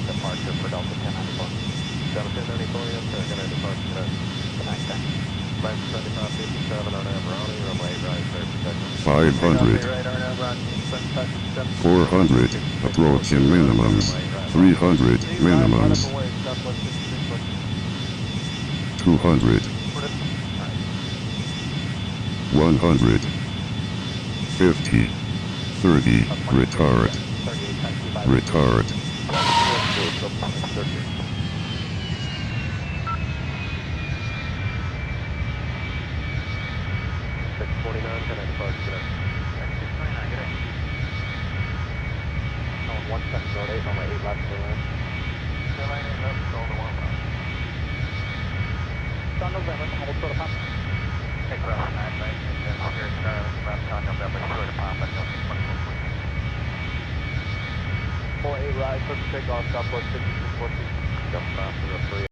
Departure for Delta 1094. Delta 1094, yes sir, gonna depart today. Good night, thanks. Flight 7557 on Abroni, runway right, sir, protection. 500. 400, approaching minimums. 300, minimums. 200. 100. 50. 30, retard. Retard. 649, can I depart today? 649, good day. On 1708, runway 8 left, clear line. Clear line 8 left, call to 1 line. On November, hold short of pop. Take left 9 right, and then here Charlie, left on November, short of pop, at Delta 2449. 48 right, first takeoff, Southwest 5614. Jump 503.